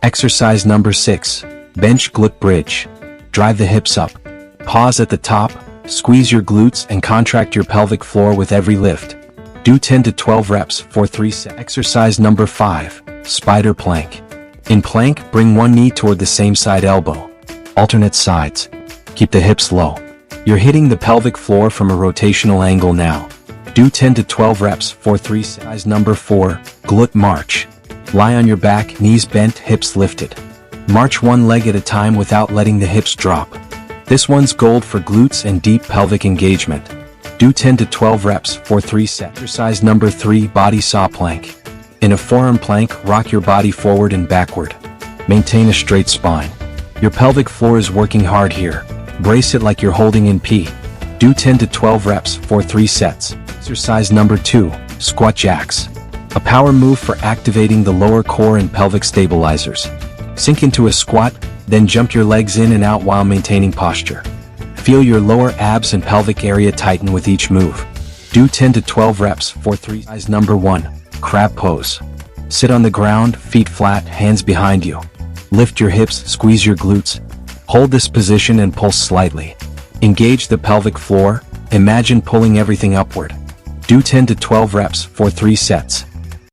Exercise number 6. Bench glute bridge. Drive the hips up. Pause at the top, squeeze your glutes and contract your pelvic floor with every lift. Do 10 to 12 reps for 3 sets. Exercise number 5. Spider plank. In plank, bring one knee toward the same side elbow. Alternate sides. Keep the hips low. You're hitting the pelvic floor from a rotational angle now. Do 10 to 12 reps for 3 sets. Exercise number 4. Glute march. Lie on your back, knees bent, hips lifted. March one leg at a time without letting the hips drop. This one's gold for glutes and deep pelvic engagement. Do 10 to 12 reps for 3 sets. Exercise number 3. Body saw plank. In a forearm plank, rock your body forward and backward. Maintain a straight spine. Your pelvic floor is working hard here. Brace it like you're holding in P. Do 10 to 12 reps for 3 sets. Exercise number 2. Squat jacks. A power move for activating the lower core and pelvic stabilizers. Sink into a squat, then jump your legs in and out while maintaining posture. Feel your lower abs and pelvic area tighten with each move. Do 10 to 12 reps for 3. Exercise number 1. Crab pose. Sit on the ground, feet flat, hands behind you. Lift your hips, squeeze your glutes. Hold this position and pulse slightly. Engage the pelvic floor. Imagine pulling everything upward. Do 10 to 12 reps for 3 sets.